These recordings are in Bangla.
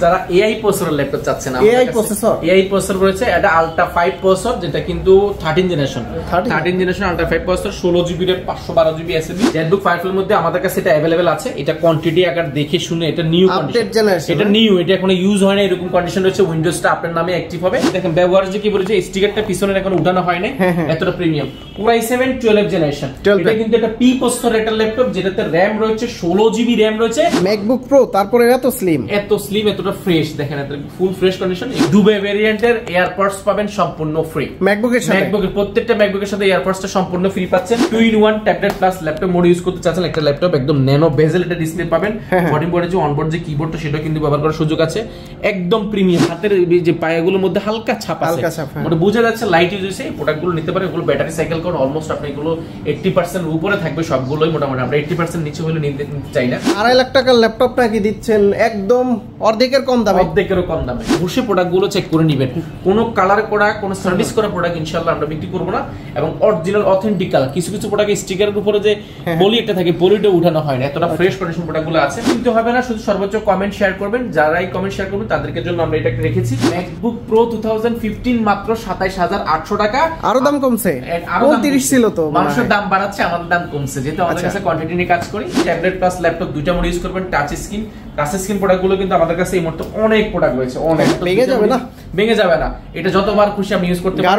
যারা এআই প্রসেসরের ল্যাপটপ চাচ্ছেন, এআই প্রসেসর রয়েছে, এটা আলট্রা 5 প্রসেসর, যেটা কিন্তু 13 generation ultra 5 processor, 16 GB RAM 512 GB SSD. Jetbook 5 এর মধ্যে আমাদের কাছে এটা अवेलेबल আছে। এটা কোয়ান্টিটি আকার দেখে শুনে, এটা নিউ আপডেট জেনারেশন, এটা নিউ, এটা এখনো ইউজ হয় না, এরকম কন্ডিশন রয়েছে। উইন্ডোজটা আপনার নামে অ্যাক্টিভ হবে। দেখেন ব্যবহার যে কি বলেছে, স্টিকারটা পিছনে এখন উঠানো হয় না, এতটা প্রিমিয়াম। পুরো i7 12 জেনারেশন। এটা কিন্তু একটা পি প্রসেসর একটা ল্যাপটপ, যেটাতে RAM রয়েছে 16 জিবি RAM রয়েছে। ম্যাকবুক প্রো, তারপরে এত স্লিম, এতটা ফ্রেশ, দেখেন এত ফুল ফ্রেশ কন্ডিশন। দুবাই ভেরিয়েন্টের এয়ারপডস পাবেন সম্পূর্ণ ফ্রি ম্যাকবুকের সাথে। প্রত্যেকটা ম্যাকবুকের সাথে এয়ারপডসটা সম্পূর্ণ ফ্রি পাচ্ছেন। 2-in-1 tablet plus laptop mode use করতে চাচ্ছেন, একটা ল্যাপটপ একদম ন্যানো বেজেল এটা ডিসপ্লে পাবেন। বডি বোর্ডে যে অনবোর্ড যে কিবোর্ডটা সেটা কিন্তু ব্যবহার করার সুযোগ আছে। একদম প্রিমিয়াম, হাতের যে পায়াগুলোর মধ্যে হালকা ছাপ আছে, ওটা বোঝা যাচ্ছে লাইট ইউজ হয়েছে। এই প্রোডাক্টগুলো নিতে পারেন, এগুলো ব্যাটারি সাইকেল কোন অলমোস্ট আপনি এগুলো 80% উপরে থাকবে সবগুলোই, মোটামুটি আমরা 80% নিচে হলে নিতে চাই না। 2.5 লাখ টাকার ল্যাপটপ নাকি দিচ্ছেন একদম অর্ধেকের কম দামে, অর্ধেকেরও কম দামে। বসে প্রোডাক্টগুলো চেক করে নেবেন। কোনো কালার করা, কোনো সার্ভিস করা প্রোডাক্ট ইনশাআল্লাহ আমরা বিক্রি করব না, এবং অরিজিনাল অথেন্টিক কালার। কিছু প্রোডাক্ট স্টিকারের উপরে যে পলি একটা থাকে, পলিটা উঠানো হয় না, এতটা ফ্রেশ কন্ডিশন প্রোডাক্টগুলো আছে। কিন্তু হবে না, শুধু সর্বোচ্চ কমেন্ট শেয়ার করবেন। যারাই কমেন্ট শেয়ার করবেন তাদেরকে জন্য আমরা এটা রেখেছি। ম্যাকবুক প্রো 2015 মাত্র 27800 টাকা। আরো দাম কমছে, 29 ছিল তো। মানুষের দাম বাড়াচ্ছে, আমাদের দাম কমছে, যেহেতু আমাদের কাছে কোয়ান্টিটি নিয়ে কাজ করি। ট্যাবলেট প্লাস ল্যাপটপ দুইটা মোড ইউজ করবেন। টাচ স্ক্রিন প্রোডাক্টগুলো কিন্তু আমাদের কাছে এই মুহূর্তে অনেক প্রোডাক্ট রয়েছে, অনেক। ভেঙে যাবে না, এটা যতবার খুশি আপনি ইউজ করতে পারেন।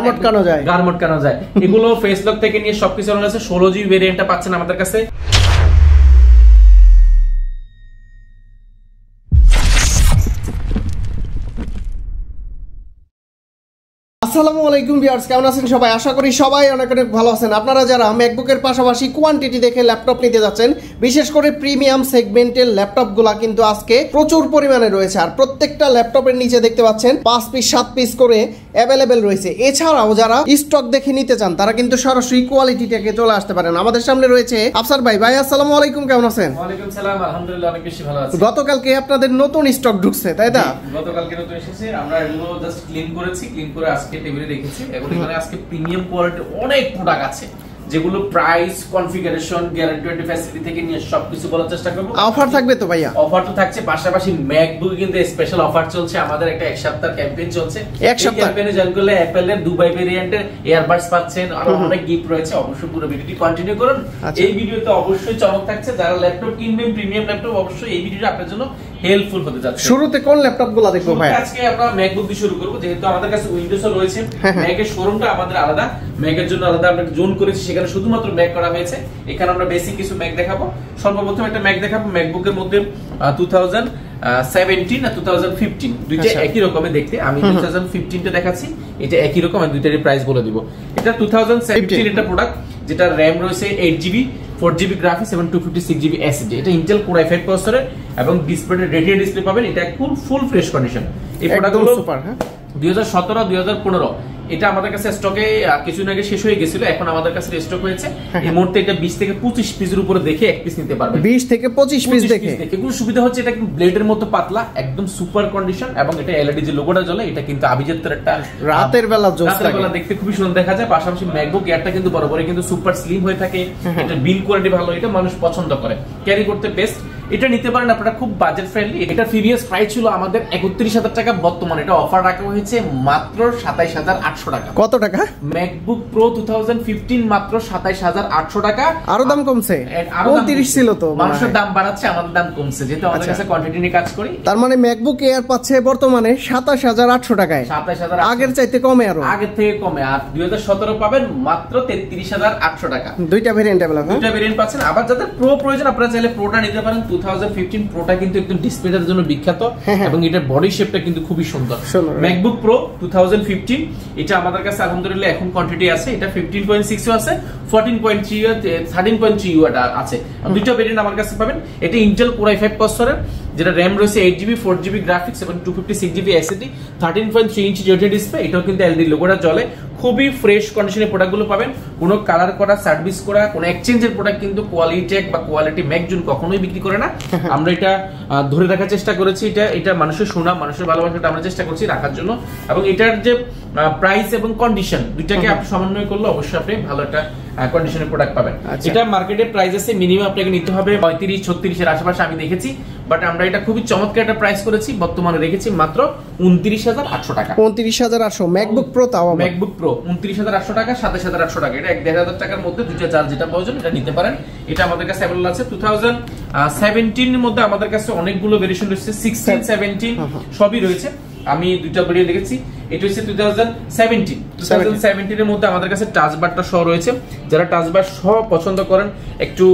গারমটকানো যায় এগুলো ফেস লক থেকে নিয়ে সবকিছু আছে। 16 জিবি ভেরিয়েন্টটা পাচ্ছেন আমাদের কাছে। আসসালামু আলাইকুম ভিউয়ার্স, কেমন আছেন সবাই? আশা করি সবাই অনেক অনেক ভালো আছেন। আপনারা যারা ম্যাকবুকের পাশাপাশি কোয়ান্টিটি দেখে ল্যাপটপ নিতে যাচ্ছেন, বিশেষ করে প্রিমিয়াম সেগমেন্টের ল্যাপটপগুলো কিন্তু আজকে প্রচুর পরিমাণে রয়েছে। আর প্রত্যেকটা ল্যাপটপের নিচে দেখতে পাচ্ছেন 5 পিস 7 পিস করে অ্যাভেলেবেল রয়েছে। এছাড়াও যারা স্টক দেখে নিতে চান তারা কিন্তু সরাসরি কোয়ালিটিটাকে চলে আসতে পারেন। আমাদের সামনে রয়েছে আফসার ভাই। ভাই আসসালামু আলাইকুম, কেমন আছেন? ওয়ালাইকুম সালাম, আলহামদুলিল্লাহ অনেক বেশি ভালো আছি। গতকালকে আপনাদের নতুন স্টক ঢুকছে, তাই না? গতকালকে নতুন এসেছে, আমরা এগুলো জাস্ট ক্লিন করেছি, ক্লিন করে আজকে টেবিলে রেখেছি। এখানে আজকে প্রিমিয়াম কোয়ালিটির অনেক প্রোডাক্ট আছে, যেগুলো price, configuration, guarantee and facility থেকে নিয়ে সবকিছু বলার চেষ্টা করব। অফার থাকবে তো ভাইয়া? অফার তো থাকছে, পাশাপাশি ম্যাকবুকে কিন্তু স্পেশাল অফার চলছে। আমাদের একটা এক সপ্তাহ ক্যাম্পেইন চলছে। এক সপ্তাহ ক্যাম্পেইনে জয়েন করলে অ্যাপলের দুবাই ভেরিয়েন্টের ইয়ারবাডস পাচ্ছেন, আর অনেক গিফট রয়েছে। অবশ্যই পুরো ভিডিওটি কন্টিনিউ করুন। এই ভিডিওতে অবশ্যই চমক থাকছে। যারা ল্যাপটপ কিনবেন, প্রিমিয়াম ল্যাপটপ, অবশ্যই এই ভিডিওটা আপনার জন্য হেল্পফুল হতে যাচ্ছে। শুরুতে কোন ল্যাপটপগুলো দেখবো ভাই? আজকে আমরা ম্যাকবুক দিয়ে শুরু করব, যেহেতু আমাদের কাছে উইন্ডোজও রয়েছে। ম্যাকের শোরুমটা আমাদের আলাদা, ম্যাকের জন্য আলাদা আমরা জোন করেছি, সেখানে শুধুমাত্র ম্যাক করা হয়েছে। এখানে আমরা বেসিক কিছু ম্যাক দেখাবো। সর্বপ্রথম একটা ম্যাক দেখাবো ম্যাকবুকের মধ্যে 2017 না 2015 দুইটা একই রকমের দেখতে। আমি 2015টা দেখাচ্ছি, এটা একই রকম। আমি দুইটারই প্রাইস বলে দিব। এটা 2017 এটা প্রোডাক্ট, যেটা RAM রয়েছে 8GB, 4GB গ্রাফিক্স এবং 256GB এসএসডি। এটা ইন্টেল কোর i5 প্রসেসরের, এবং ডিসপ্লেতে রেটিনা ডিসপ্লে পাবেন। এটা ফুল ফ্রেশ কন্ডিশন। এই প্রোডাক্টগুলো সুপার। 2017 2015 এটা আমাদের কাছে স্টকে কিছুদিন আগে শেষ হয়ে গেছিল, এখন আমাদের কাছে স্টক হয়েছে। এই মুহূর্তে এটা 20 থেকে 25 পিসের উপরে দেখে এক পিস নিতে পারবেন। 20 থেকে 25 পিস দেখে। এগুলো সুবিধা হচ্ছে, এটা কিন্তু ব্লেডের মতো পাতলা, একদম সুপার কন্ডিশন, এবং এটা এলইডি যে লোগোটা জ্বলে, এটা কিন্তু আভিজাত্যের একটা রাতের বেলা দেখতে খুবই সুন্দর দেখা যায়। পাশাপাশি ম্যাকবুক এয়ারটা কিন্তু বরাবরই কিন্তু সুপার স্লিম হয়ে থাকে। এটা বিল্ড কোয়ালিটি ভালো, এটা মানুষ পছন্দ করে, ক্যারি করতে বেস্ট। এটা নিতে পারেন আপনারা, খুব বাজেট ফ্রেন্ডলি। এটা প্রিভিয়াস প্রাইস ছিল আমাদের 31000 টাকা, বর্তমানে এটা অফার রাখা হয়েছে মাত্র 27800 টাকা। কত টাকা? ম্যাকবুক প্রো 2015 মাত্র 27800 টাকা। আরো দাম কমছে, 29 ছিল তো। মানুষের দাম বাড়াচ্ছে, আমাদের দাম কমছে, যেহেতু আমাদের কাছে কোয়ান্টিটি নিয়ে কাজ করি। তার মানে ম্যাকবুক এয়ার পাচ্ছে বর্তমানে 27800 টাকায়। 27000, আগের চাইতে কমে, আরো আগের থেকে কমে। আর 2017 পাবেন মাত্র 33800 টাকা। দুইটা ভেরিয়েন্ট अवेलेबल, দুইটা ভেরিয়েন্ট পাচ্ছেন। আবার যাদের প্রো প্রয়োজন, আপনারা চাইলে প্রোটা নিতে পারেন। 2015 প্রোটা কিন্তু একদম ডিসপ্লেটার জন্য বিখ্যাত, এবং এটার বডি শেপটা কিন্তু খুবই সুন্দর। ম্যাকবুক প্রো 2015 এটা আমাদের কাছে আলহামদুলিল্লাহ এখন কোয়ান্টিটি আছে। এটা 15.6 আছে, 14.3 13.3 আছে। দুইটা ভেরিয়েন্ট আমার কাছে পাবেন। এটা ইন্টেল কোর i5 প্রসেসরের, যেটা RAM রয়েছে 8GB, 4GB গ্রাফিক্স এবং 256GB এসএসডি, 13.3 ইঞ্চি রেটিনা ডিসপ্লে। এটাও কিন্তু এলইডি লোগোটা জ্বলে। খুবই ফ্রেশ কন্ডিশনের প্রোডাক্টগুলো পাবেন। কোনো কালার করা, সার্ভিস করা, কোনো এক্সচেঞ্জের প্রোডাক্ট কিন্তু কোয়ালিটেক বা কোয়ালিটি ম্যাকজুন কখনোই বিক্রি করে না। আমরা এটা ধরে রাখার চেষ্টা করেছি। এটা মানুষের সুনাম, মানুষের ভালোবাসাটা আমরা চেষ্টা করছি রাখার জন্য। এবং এটার যে প্রাইস এবং কন্ডিশন দুইটাকে আপনি সমন্বয় করলে অবশ্যই আপনি ভালো একটা কন্ডিশনের প্রোডাক্ট পাবেন। এটা মার্কেটের প্রাইস আছে মিনিমাম আপনাকে নিতে হবে 35-36 এর আশেপাশে আমি দেখেছি, বাট আমরা এটা খুবই চমৎকার একটা প্রাইস করেছি, বর্তমানে রেখেছি মাত্র 29,800 টাকা। 29,800 ম্যাকবুক প্রো, তাও ম্যাকবুক প্রো 29,800 টাকা, 27,800 টাকা। এটা 1,500 টাকার মধ্যে দুইটা চার্জ যেটা প্রয়োজন এটা নিতে পারেন। এটা আমাদের কাছে अवेलेबल আছে। 2017 এর মধ্যে আমাদের কাছে অনেকগুলো ভেরিয়েশন রয়েছে, 16, 17 সবই রয়েছে। আমি দুইটা ভেরিয়েন্ট দেখেছি। এটা হচ্ছে 2017 এর মধ্যে আমাদের কাছে টাচ বারটা সহ রয়েছে। যারা টাচ বার সহ পছন্দ করেন, একটু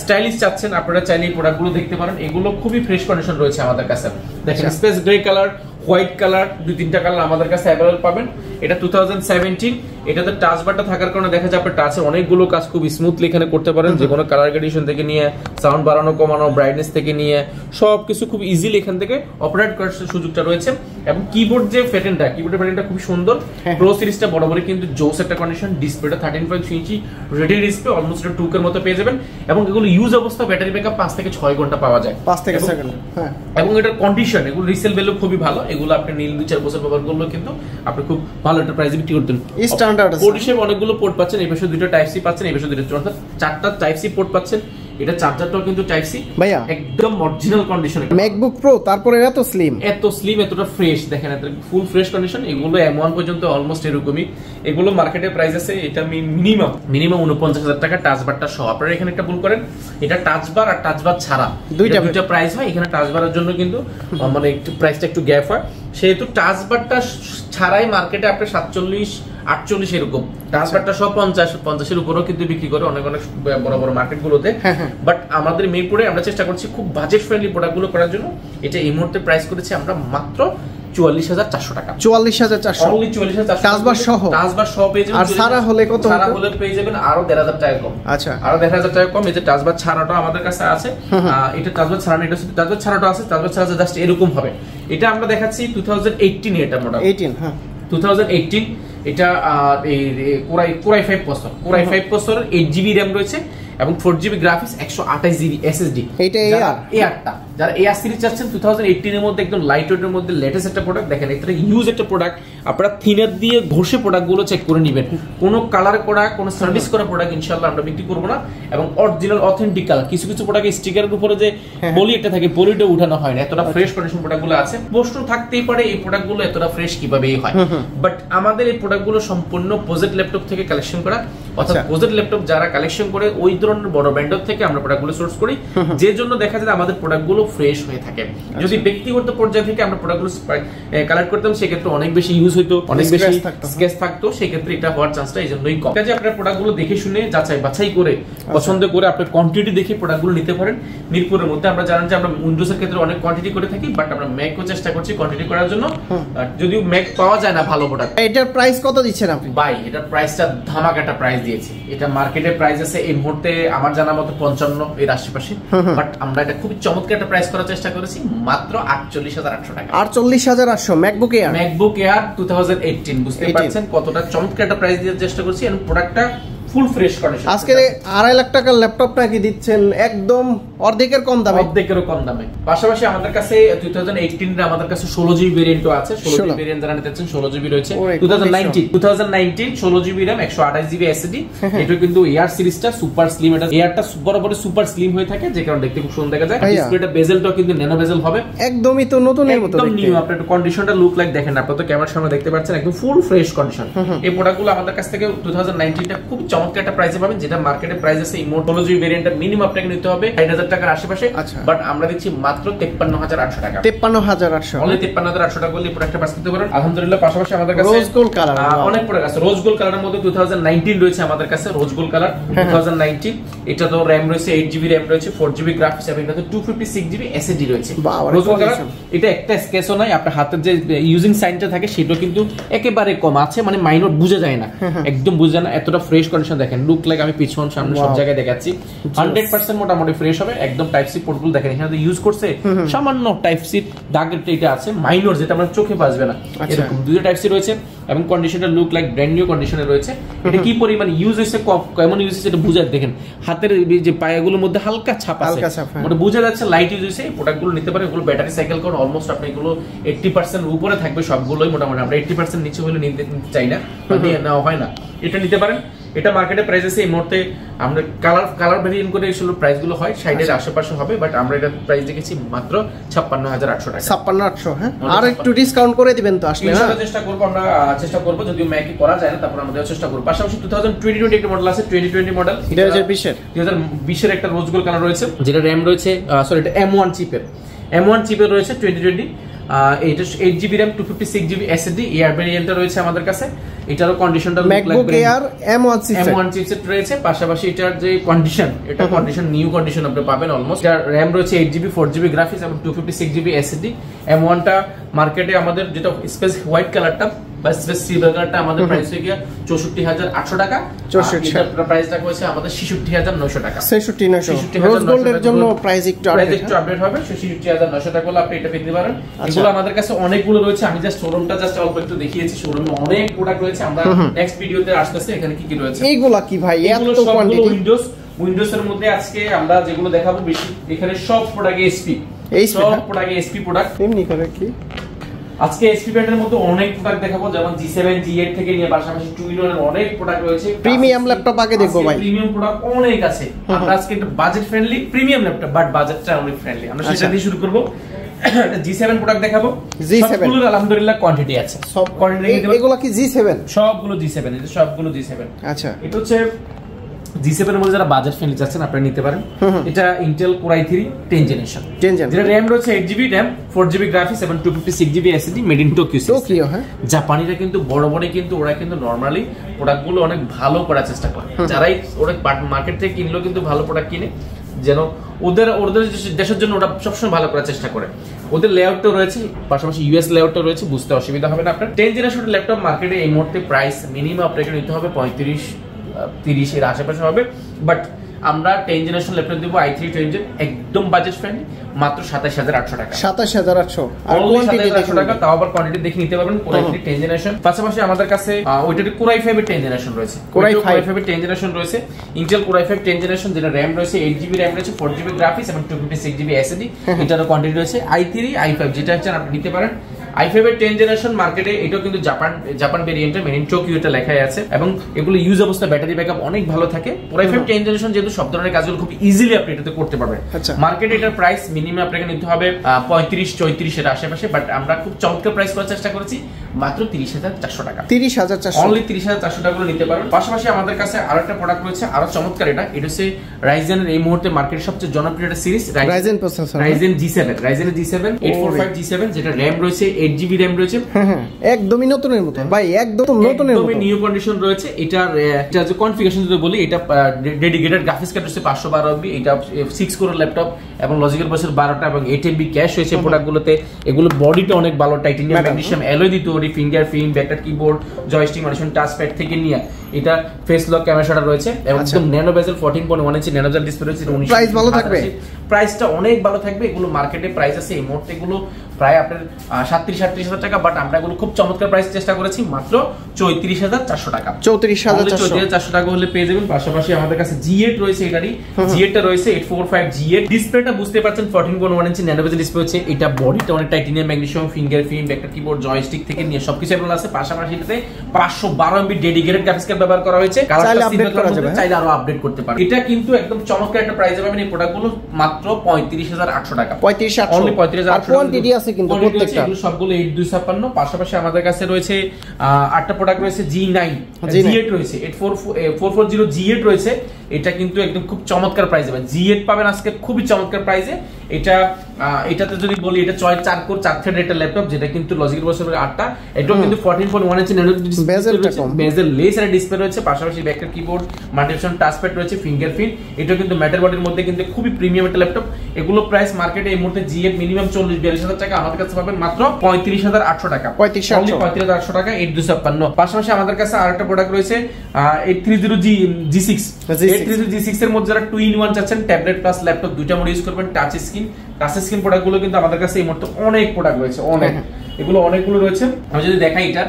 স্টাইলিশ চাচ্ছেন, আপনারা চাইলে এই প্রোডাক্টগুলো দেখতে পারেন। এগুলো খুবই ফ্রেশ কন্ডিশন রয়েছে আমাদের কাছে। দেখেন space grey colour, white colour, 2-3টা কালার আমাদের কাছে अवेलेबल পাবেন। এটা 2017। এটাতে টাচ বারটা থাকার কারণে দেখা যায় আপনি টাচের অনেকগুলো কাজ খুব স্মুথলি এখানে করতে পারেন। যে কোনো কালার গ্রেডিয়েশন থেকে নিয়ে সাউন্ড বাড়ানো কমানো, ব্রাইটনেস থেকে নিয়ে সবকিছু খুব ইজিলি এখান থেকে অপারেট করার সুযোগটা রয়েছে। এবং কিবোর্ড যে প্যাটার্নটা, কিবোর্ডের প্যাটার্নটা খুব সুন্দর। প্রো সিরিজটা বরাবরই কিন্তু জোস একটা কন্ডিশন। ডিসপ্লেটা 13.3 ইঞ্চি রেডি ডিসপ্লে, অলমোস্ট 2 এর মতো পেয়ে যাবেন। এবং এগুলো ইউজ অবস্থা ব্যাটারি ব্যাকআপ 5 থেকে 6 ঘন্টা পাওয়া যায়, 5 থেকে 6 ঘন্টা। হ্যাঁ, এবং এটার কন্ডিশন, এগুলো রিসেল ভ্যালু খুবই ভালো। এগুলো আপনি নীল 2-4 বছর ব্যবহার করলে কিন্তু আপনি খুব ভালো একটা প্রাইসে বিক্রি করতেন। স্ট্যান্ডার্ড আছে। পোর্ট হিসেবে অনেকগুলো পোর্ট পাচ্ছেন, এই পাশে দুটো টাইপ সি পাচ্ছেন, এই পাশে দুটো, অর্থাৎ 4টা টাইপ সি পোর্ট পাচ্ছেন। এটা চার্জারটাও কিন্তু টাইপ সি ভাইয়া, একদম অরিজিনাল কন্ডিশনে ম্যাকবুক প্রো। তারপরে এত স্লিম, এতটা ফ্রেশ, দেখেন এত ফুল ফ্রেশ কন্ডিশন। এগুলো M1 পর্যন্ত অলমোস্ট এরকমই। এগুলো মার্কেটের প্রাইস আছে, এটা মিনিমাম 49,000 টাকা টাচ বারটা সহ। আপনারা এখানে একটা ভুল করেন, এটা টাচ বার আর টাচ বার ছাড়া দুইটা প্রাইস হয়। এখানে টাচ বারের জন্য কিন্তু মানে একটু প্রাইসটা একটু গ্যাপ হয়, সেহেতু টাচ বারটা ছাড়াই মার্কেটে আপনি 47-48 এরকম, টাচ বারটা সব 50 এর উপরেও কিন্তু বিক্রি করে অনেক বড় বড় মার্কেট গুলোতে। বাট আমাদের মিরপুরে আমরা চেষ্টা করছি খুব বাজেট ফ্রেন্ডলি প্রোডাক্ট গুলো করার জন্য। এটা এই মুহূর্তে প্রাইস করেছি আমরা মাত্র 44,400 টাকা। 44,400 অনলি 44,400 টাচবার সহ। টাচবার সহ পেয়ে যাবেন। আর সারা হলে কত? সারা হলে পেয়ে যাবেন আরো 1,500 টাকা কম। আচ্ছা, আরো 1,500 টাকা কম। এই যে টাচবার ছাড়াটা আমাদের কাছে আছে। এটা টাচবার ছাড়া না, এটা শুধু টাচবার ছাড়াটা আছে। টাচবার ছাড়া জাস্ট এরকম হবে। এটা আমরা দেখাচ্ছি 2018 এটা মডেল। 18, হ্যাঁ 2018। এটা কোরাই 5 প্রসেসর, কোরাই 5 প্রসেসরের 8GB RAM রয়েছে এবং 4GB গ্রাফিক্স, 128GB SSD। এটা এআরটা যারা এআর সিরিজ চাচ্ছেন 2018 এর মধ্যে একদম লাইট ওয়েটের মধ্যে লেটেস্ট একটা প্রোডাক্ট। দেখেন এটা ইউজ একটা প্রোডাক্ট, আপনারা থিনার দিয়ে ঘষে প্রোডাক্টগুলো চেক করে নেবেন। কোনো কালার করা, কোনো সার্ভিস করা প্রোডাক্ট ইনশাআল্লাহ আমরা বিক্রি করব না। এবং অরিজিনাল অথেন্টিক কালার, কিছু প্রোডাক্ট স্টিকারের উপরে যে পলি একটা থাকে, পলিটা উঠানো হয় না, এতটা ফ্রেশ কন্ডিশন প্রোডাক্টগুলো আছে। প্রশ্ন থাকতেই পারে এই প্রোডাক্টগুলো এতটা ফ্রেশ কিভাবে হয়, বাট আমাদের এই প্রোডাক্টগুলো সম্পূর্ণ প্রজেক্ট ল্যাপটপ থেকে কালেকশন করা। অর্থাৎ প্রজেক্ট ল্যাপটপ যারা কালেকশন করে ওই ধরনের বড় ব্র্যান্ডের থেকে আমরা প্রোডাক্টগুলো সোর্স করি, যে জন্য দেখা যায় আমাদের প্রোডাক্টগুলো ফ্রেশ হয়ে থাকে। যদি ব্যক্তিগত পর্যায় থেকে আমরা প্রোডাক্টগুলো কালেক্ট করতাম, সেক্ষেত্রে অনেক বেশি ইউজ হইতো, অনেক বেশি স্কেচ থাকতো, সেক্ষেত্রে এটা হওয়ার চান্সটা এই জন্যই কম। কাজে আপনার প্রোডাক্টগুলো দেখে শুনে যাচাই বাছাই করে পছন্দ করে আপনার কোয়ান্টিটি দেখে প্রোডাক্টগুলো নিতে পারেন। মিরপুরের মধ্যে আমরা জানেন যে আমরা উইন্ডোজের ক্ষেত্রে অনেক কোয়ান্টিটি করে থাকি, বাট আমরা ম্যাকও চেষ্টা করছি কোয়ান্টিটি করার জন্য। যদিও ম্যাক পাওয়া যায় না ভালো প্রোডাক্ট। এটার প্রাইস কত দিচ্ছেন আপনি? ভাই এটার প্রাইসটা ধামাকাটা প্রাইস দিয়েছি। এটা মার্কেটের প্রাইস আছে এই মুহূর্তে আমার জানা মতো 55 এর আশেপাশে, বাট আমরা এটা খুব চমৎকার একটা প্রাইস করার চেষ্টা করেছি মাত্র 48,800 টাকা। 48,800 ম্যাকবুক এয়ার। MacBook air 2018। বুঝতে পারছেন কতটা চমৎকার একটা প্রাইস দেওয়ার চেষ্টা করছি, এবং প্রোডাক্টটা ফুল ফ্রেশ কন্ডিশন। আজকে 2.5 লাখ টাকার ল্যাপটপ নাকি দিচ্ছেন একদম অর্ধেকের কম দামে। অর্ধেকেরও কম দামে। পাশাপাশি আমাদের কাছে 2018 এর আমাদের কাছে 16GB ভেরিয়েন্টও আছে। 16GB ভেরিয়েন্ট যারা নিতে চাচ্ছেন 16GB রয়েছে। 2019 16GB RAM, 128GB SSD। এটা কিন্তু এয়ার সিরিজটা সুপার স্লিম। এটা এয়ারটা বরাবর সুপার স্লিম হয়ে থাকে, যে কারণে দেখতে খুব সুন্দর দেখা যায়। ডিসপ্লেটা বেজেলটাও কিন্তু ন্যানো বেজেল হবে, একদমই তো নতুনের মতো দেখতে। নিউ আপনার কন্ডিশনটা লুক লাইক দেখেন, আপনারা তো ক্যামেরার সামনে দেখতে পাচ্ছেন একদম ফুল ফ্রেশ কন্ডিশন। এই প্রোডাক্টগুলো আমাদের কাছ থেকে 2019টা খুব চমৎকার একটা প্রাইসে পাবেন, যেটা মার্কেটে প্রাইস আছে ইমোর্টালজি ভেরিয়েন্টটা মিনিমাম আপনাকে নিতে হবে 60,000 টাকার আশেপাশে। বাট আমরা দিচ্ছি মাত্র 53,800 টাকা। 53,800 অনলি 53,800 টাকা বললে প্রোডাক্টটা পাস করতে পারেন আলহামদুলিল্লাহ। পাশাপাশি আমাদের কাছে রোজ গোল্ড কালার অনেক প্রোডাক্ট আছে। রোজ গোল্ড কালারের মধ্যে 2019 রয়েছে আমাদের কাছে, রোজ গোল্ড কালার 2019। এটা তো RAM রয়েছে 8GB RAM রয়েছে, 4GB গ্রাফিক্স এবং এটা তো 256GB SSD রয়েছে। রোজ গোল্ড কালার এটা একটা স্কেচও নাই, আপনার হাতের যে ইউজিং সাইনটা থাকে সেটাও কিন্তু একেবারে কম আছে, মানে মাইনর বোঝা যায় না, একদম বোঝা যায় না, এতটা ফ্রেশ কন্ডিশন। দেখেন লুক লাইক আমি পিছন সামনে সব জায়গায় দেখাচ্ছি 100% মোটামুটি ফ্রেশ হবে একদম। টাইপ সি পোর্টগুলো দেখেন এখানে ইউজ করছে, সামান্য টাইপ সি দাগ এটা আছে মাইনর, যেটা আমরা চোখে বাজবে না, এরকম দুটো টাইপ সি রয়েছে। এবং কন্ডিশনটা লুক লাইক ব্র্যান্ড নিউ কন্ডিশনে রয়েছে। এটা কি পরিমাণ ইউজ হয়েছে, কেমন ইউজ হয়েছে এটা বুঝা, দেখেন হাতের যে পায়াগুলোর মধ্যে হালকা ছাপ আছে, ওটা বোঝা যাচ্ছে লাইট ইউজ হয়েছে। এই প্রোডাক্টগুলো নিতে পারে, এগুলো ব্যাটারি সাইকেল কোন অলমোস্ট আপনি এগুলো 80% উপরে থাকবে সবগুলোই মোটামুটি। আমরা 80% নিচে হলে নিতে চাই না, নেওয়া হয় না। এটা নিতে পারেন। এটা মার্কেটে প্রাইস আছে এই মুহূর্তে আমরা কালার ভেরিয়েন্ট করে এসব প্রাইস গুলো হয় 60 এর আশেপাশে হবে, বাট আমরা এটা প্রাইস দেখেছি মাত্র 56800 টাকা। 56800, হ্যাঁ, আর একটু ডিসকাউন্ট করে দিবেন তো আসলে? ইনশাআল্লাহ চেষ্টা করব যদিও ম্যাকি করা যায় না, তারপর আমরা চেষ্টা করব। পাশাপাশি 2020 একটা মডেল আছে, 2020 মডেল, 2020 এর একটা রোজ গোল্ড কালার রয়েছে, যেটা RAM রয়েছে, সরি এটা M1 চিপের রয়েছে 2020। এটা 8GB RAM 256GB SSD air ভেরিয়েন্টটা রয়েছে আমাদের কাছে। এটারও কন্ডিশনটা MacBook Air M1 চিপসেট রয়েছে। পাশাপাশি এটার যে কন্ডিশন, এটা কন্ডিশন নিউ কন্ডিশন আপনি পাবেন অলমোস্ট। এটার RAM রয়েছে 8GB 4GB গ্রাফিক্স এবং 256GB SSD। M1 টা মার্কেটে আমাদের যেটা স্পেস হোয়াইট কালারটা বা স্পেস সিলভার কালারটা আমাদের প্রাইস হয়ে গিয়া 64800 টাকা। এটার প্রাইসটা হয়েছে আমাদের 66900 টাকা। 66900 রোজ গোল্ডের জন্য প্রাইস একটু আপডেট হবে। 66900 টাকা হলে আপনি এটা পেতে পারেন। এগুলো আমাদের কাছে অনেকগুলো রয়েছে, আমি জাস্ট শোরুমটা অল্প একটু দেখিয়েছি। শোরুমে অনেক প্রোডাক্ট রয়েছে, আমরা নেক্সট ভিডিওতে আসতেছে এখানে কি কি রয়েছে। এইগুলা কি ভাই এত কোয়ান্টিটি? উইন্ডোজ এর মধ্যে আজকে আমরা যেগুলো দেখাবো বেশি এখানে সব প্রোডাক্ট সব প্রোডাক্ট এসপি প্রোডাক্ট। এমনি করে কি আজকে এসপি ব্র্যান্ডের মধ্যে অনেক প্রোডাক্ট দেখাবো, যেমন G7 G8 থেকে নিয়ে পাশাপাশি 2-in-1 এর অনেক প্রোডাক্ট রয়েছে। প্রিমিয়াম ল্যাপটপ আগে দেখবো ভাই, প্রিমিয়াম প্রোডাক্ট অনেক আছে। আমরা আজকে একটা budget friendly premium laptop, but বাজেটটা অনেক ফ্রেন্ডলি, আমরা সেটা দিয়ে শুরু করব। G7 প্রোডাক্ট দেখাবো। সবগুলোর আলহামদুলিল্লাহ কোয়ান্টিটি আছে, সব কোয়ান্টিটি। এগুলো কি G7? সবগুলো G7, এটা সবগুলো G7। আচ্ছা, এটা হচ্ছে G7 এর মধ্যে যারা বাজেট ফ্রেন্ডলি চাচ্ছেন আপনারা নিতে পারেন। এটা Intel Core i3 10 জেনারেশন, যেটা RAM রয়েছে 8GB RAM 4GB গ্রাফিক্স এবং 256GB SSD, made in Tokyo. হ্যাঁ, জাপানিরা কিন্তু বড় কিন্তু ওরা কিন্তু নরমালি প্রোডাক্টগুলো অনেক ভালো করার চেষ্টা করে। যারাই ওরা মার্কেট থেকে কিনলো কিন্তু ভালো প্রোডাক্ট কিনে, যেন ওদের দেশের জন্য ওরা সবসময় ভালো করার চেষ্টা করে। ওদের লেআউটটা রয়েছে, পাশাপাশি US লেআউটটা রয়েছে, বুঝতে অসুবিধা হবে না আপনার। 10 জেনারেশনের ল্যাপটপ মার্কেটে এই মুহূর্তে প্রাইস মিনিমাম আপনাকে নিতে হবে 35-30 এর আশেপাশে হবে, বাট আমরা 10 জেনারেশন ল্যাপটপ দেব i3 10 জেন, একদম বাজেট ফ্রেন্ডলি, মাত্র 27800 টাকা। 27800 আর কোয়ান্টিটি 27800 টাকা, তাও আবার কোয়ান্টিটি দেখে নিতে পারবেন। Core i3 10 জেনারেশন, পাশাপাশি আমাদের কাছে ওইটার Core i5 এর 10 জেনারেশন রয়েছে। Core i5 এর 10 জেনারেশন রয়েছে, Intel Core i5 10 জেনারেশন, যেটা RAM রয়েছে 8GB RAM রয়েছে, 4GB গ্রাফিক্স এবং 256GB SSD। এটারও কোয়ান্টিটি রয়েছে i3 i5, যেটা চান আপনি নিতে পারেন। i5 এর 10 জেনারেশন মার্কেটে, এটাও কিন্তু জাপান ভেরিয়েন্টে, মেড ইন টোকিও এটা লেখাই আছে, এবং এগুলো ইউজ অবস্থা ব্যাটারি ব্যাকআপ অনেক ভালো থাকে। Core i5 10 জেনারেশন যেহেতু সব ধরনের কাজগুলো খুব ইজিলি আপনি এটাতে করতে পারবেন। মার্কেটে এটার প্রাইস মিনিমাম আপনাকে নিতে হবে 35-34 এর আশেপাশে, বাট আমরা খুব চমৎকার প্রাইস করার চেষ্টা করেছি, মাত্র 30400 টাকা। 30400 অনলি 30400 টাকা নিতে পারবেন। পাশাপাশি আমাদের কাছে আরেকটা প্রোডাক্ট রয়েছে আরো চমৎকার, এটা হচ্ছে Ryzen এর এই মুহূর্তে মার্কেটের সবচেয়ে জনপ্রিয় একটা series, Ryzen processor, Ryzen G7 845 G7, যেটা RAM রয়েছে 8GB RAM রয়েছে। হ্যাঁ, একদমই নতুনের মতো ভাই, একদম নতুনের মতো, নিউ কন্ডিশন রয়েছে। এটা যে কনফিগারেশন যদি বলি, এটা ডেডিকেটেড গ্রাফিক্স কার্ড রয়েছে 512 MB, এটা 6 কোর ল্যাপটপ এবং লজিক্যাল বসের 12টা এবং 8 MB ক্যাশ হয়েছে প্রোডাক্টগুলোতে। এগুলো বডিটা অনেক ভালো, টাইটানিয়াম ম্যাগনেসিয়াম অ্যালয় দিয়ে তৈরি, fingerprint, back touch keyboard, joystick monitor, touch pad থেকে নিয়ে এটা ফেস লক ক্যামেরাটা রয়েছে, এবং একদম nano bezel 14.1 inch nano bezel display রয়েছে। প্রাইস ভালো থাকবে, প্রাইসটা অনেক ভালো থাকবে। এগুলো মার্কেটে প্রাইস আছে এই মুহূর্তে এগুলো প্রায় আপনার 37-38 টাকা, বাট আমরা এগুলো খুব চমৎকার প্রাইস চেষ্টা করেছি, মাত্র 34400 টাকা। 34400 টাকা হলে পেয়ে যাবেন। পাশাপাশি আমাদের কাছে G8 রয়েছে, এটারই G8 টা রয়েছে 845 G8। ডিসপ্লেটা বুঝতে পারছেন 14.1 ইঞ্চি ন্যানো বেজেল ডিসপ্লে হচ্ছে, এটা বডিটা অনেক titanium magnesium, fingerprint, back touch keyboard, joystick থেকে নিয়ে সবকিছু এগুলো আছে। পাশাপাশি এটাতে 512 MB ডেডিকেটেড গ্রাফিক্স কার্ড ব্যবহার করা হয়েছে, চাইলে আরো আপডেট করতে পারেন। এটা কিন্তু একদম চমৎকার একটা প্রাইসে পাবেন এই প্রোডাক্টগুলো, মাত্র 35800 টাকা। 35800 অনলি 35800 কোয়ান্টিটি আছে কিন্তু প্রত্যেকটা, এগুলো সবগুলো 8256। পাশাপাশি আমাদের কাছে রয়েছে 8টা প্রোডাক্ট রয়েছে, G9 G8 রয়েছে, 8440 G8 রয়েছে। এটা কিন্তু একদম খুব চমৎকার প্রাইসে পাবেন, G8 পাবেন আজকে খুবই চমৎকার প্রাইসে। এটাতে যদি বলি, এটা 4 কোর 4 থ্রেড একটা ল্যাপটপ, যেটা কিন্তু লজিক্যাল প্রসেসর 8টা, এটাও কিন্তু 14.1 ইঞ্চি ন্যানো বেজেল লেস এর ডিসপ্লে রয়েছে, পাশাপাশি ব্যাকটাচ কিবোর্ড, মাল্টিফাংশন টাচ প্যাড রয়েছে, ফিঙ্গারপ্রিন্ট। এটাও কিন্তু ম্যাটার বডির মধ্যে কিন্তু খুবই প্রিমিয়াম একটা ল্যাপটপ। এগুলো প্রাইস মার্কেটে এই মুহূর্তে G8 মিনিমাম 40-42 টাকা, আমাদের কাছে পাবেন মাত্র 35800 টাকা। 35800 টাকা 8256। পাশাপাশি আমাদের কাছে আরেকটা প্রোডাক্ট রয়েছে 830 G6 এর মধ্যে যারা 2-in-1 চাচ্ছেন, ট্যাবলেট প্লাস ল্যাপটপ দুইটা মোড ইউজ করবেন, টাচ স্ক্রিন প্রোডাক্টগুলো কিন্তু আমাদের কাছে এই মুহূর্তে অনেক প্রোডাক্ট রয়েছে, এগুলো অনেকগুলো রয়েছে। আমি যদি দেখাই এটার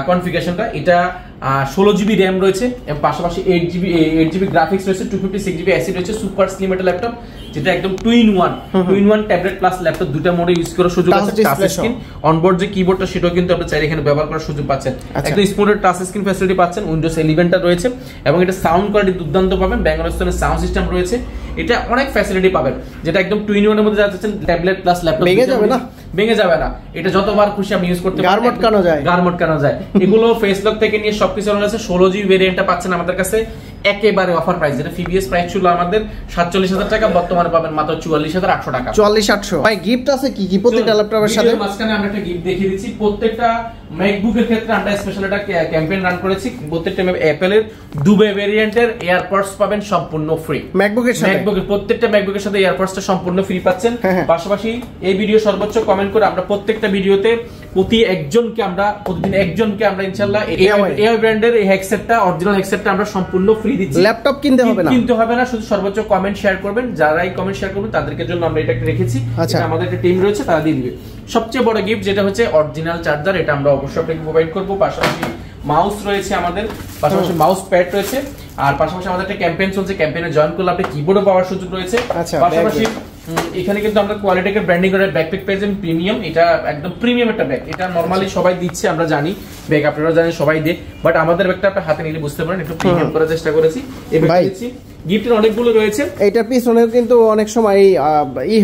কনফিগারেশনটা, এটা 16GB RAM রয়েছে এবং পাশাপাশি 8GB গ্রাফিক্স রয়েছে, 256GB SSD রয়েছে, সুপার স্লিম একটা ল্যাপটপ। যেটা একদম 2-in-1 ট্যাবলেট প্লাস ল্যাপটপ দুটো মোডে ইউজ করার সুযোগ আছে। টাচ স্ক্রিন অনবোর্ড যে কিবোর্ডটা সেটাও কিন্তু আপনি চাইলে এখানে ব্যবহার করার সুযোগ পাচ্ছেন। একদম স্মুথ টাচ স্ক্রিন ফ্যাসিলিটি পাচ্ছেন, উইন্ডোজ 11টা রয়েছে এবং এটা সাউন্ড কোয়ালিটি দুর্দান্ত পাবেন। ব্যাঙ্গালোর সাউন্ড সিস্টেম রয়েছে, এটা অনেক ফ্যাসিলিটি পাবেন, যেটা একদম 2-in-1 এর মধ্যে যাচ্ছেন ট্যাবলেট প্লাস ল্যাপটপ। ভেঙে যাবে না, এটা যতবার খুশি আপনি ইউজ করতে পারবেন, গারমটকানো যায়। এগুলো ফেস লক থেকে নিয়ে সবকিছু আছে। 16GB ভেরিয়েন্টটা পাচ্ছেন আমাদের কাছে একেবারে অফার প্রাইস, যেটা প্রিভিয়াস প্রাইস ছিল আমাদের 47,000 টাকা, বর্তমানে পাবেন মাত্র 44,800 টাকা। 44,800। ভাই গিফট আছে কি কি প্রত্যেকটা ল্যাপটপের সাথে? মাঝখানে আমরা একটা গিফট দেখিয়ে দিচ্ছি। প্রত্যেকটা ম্যাকবুকের ক্ষেত্রে আমরা স্পেশাল একটা ক্যাম্পেইন রান করেছি। প্রত্যেকটা অ্যাপলের দুবে ভেরিয়েন্টের এয়ারপডস পাবেন সম্পূর্ণ ফ্রি। ম্যাকবুকের প্রত্যেকটা ম্যাকবুকের সাথে এয়ারপডসটা সম্পূর্ণ ফ্রি পাচ্ছেন। পাশাপাশি এই ভিডিও সর্বোচ্চ কমেন্ট করে আমরা প্রত্যেকটা ভিডিওতে প্রতিদিন একজনকে আমরা ইনশাআল্লাহ এআই ব্র্যান্ডের এই হেডসেটটা, অরিজিনাল হেডসেটটা আমরা সম্পূর্ণ ফ্রি দিচ্ছি। ল্যাপটপ কিনতে হবে না, শুধু সর্বোচ্চ কমেন্ট শেয়ার করবেন। যারাই কমেন্ট শেয়ার করবেন তাদেরকে জন্য আমরা এটা রেখেছি। আমাদের একটা টিম রয়েছে, তারা দিয়ে দিবে। সবচেয়ে বড় গিফট যেটা হচ্ছে অরিজিনাল চার্জার, এটা আমরা অবশ্যই আপনাকে প্রোভাইড করব। পাশাপাশি মাউস রয়েছে আমাদের, পাশাপাশি মাউস প্যাড রয়েছে, আর পাশাপাশি আমাদের একটা ক্যাম্পেইন চলছে, ক্যাম্পেইনে জয়েন করলে আপনি কিবোর্ডও পাওয়ার সুযোগ রয়েছে। পাশাপাশি এখানে কিন্তু আমরা কোয়ালিটিকে ব্র্যান্ডিং করে ব্যাকপ্যাক পেয়েছেন প্রিমিয়াম। এটা একদম প্রিমিয়াম একটা ব্যাগ, এটা নরমালি সবাই দিচ্ছে, আমরা জানি ব্যাগ আপনারা জানেন সবাই দেয়, বাট আমাদের ব্যাগটা আপনি হাতে নিলে বুঝতে পারেন একটু প্রিমিয়াম করার চেষ্টা করেছি। এই ব্যাগটা দিচ্ছি, গিফটের অনেকগুলো রয়েছে। এইটার পিছনেও কিন্তু অনেক সময়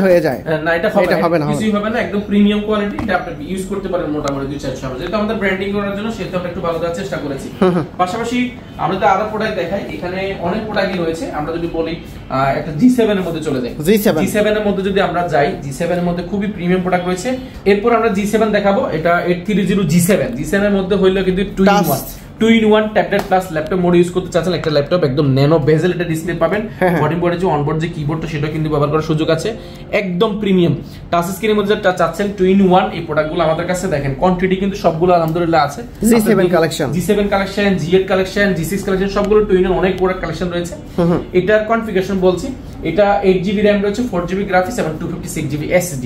হয়ে যায় না, এটা হবে না, কিছুই হবে না, একদম প্রিমিয়াম কোয়ালিটি। এটা আপনি ইউজ করতে পারেন মোটামুটি 2-4 সপ্তাহ, যেহেতু আমাদের ব্র্যান্ডিং করার জন্য সেটা আমরা একটু ভালো দেওয়ার চেষ্টা করেছি। পাশাপাশি আমরা তো আরো প্রোডাক্ট দেখাই, এখানে অনেক প্রোডাক্টই রয়েছে। আমরা যদি বলি একটা G7 এর মধ্যে চলে যাই, G7 এর মধ্যে যদি আমরা যাই, G7 এর মধ্যে খুবই প্রিমিয়াম প্রোডাক্ট রয়েছে। এরপর আমরা G7 দেখাবো, এটা 830 G7 এর মধ্যে হইলো কিন্তু 2-in-1 tablet plus laptop mode use করতে চাচ্ছেন, একটা ল্যাপটপ একদম ন্যানো বেজেল এটা ডিসপ্লে পাবেন। বডি বোর্ডে যে অনবোর্ড যে কিবোর্ডটা সেটা কিন্তু ব্যবহার করার সুযোগ আছে, একদম প্রিমিয়াম টাচ স্ক্রিনের মধ্যে যেটা চাচ্ছেন 2-in-1। এই প্রোডাক্টগুলো আমাদের কাছে দেখেন কোয়ান্টিটি কিন্তু সবগুলো আলহামদুলিল্লাহ আছে। G7 collection, G8 collection, G6 collection, সবগুলো 2-in-1 অনেক প্রোডাক্ট কালেকশন রয়েছে। এটার কনফিগারেশন বলছি, এটা 8GB RAM রয়েছে, 4GB গ্রাফিক্স এবং 256GB SSD।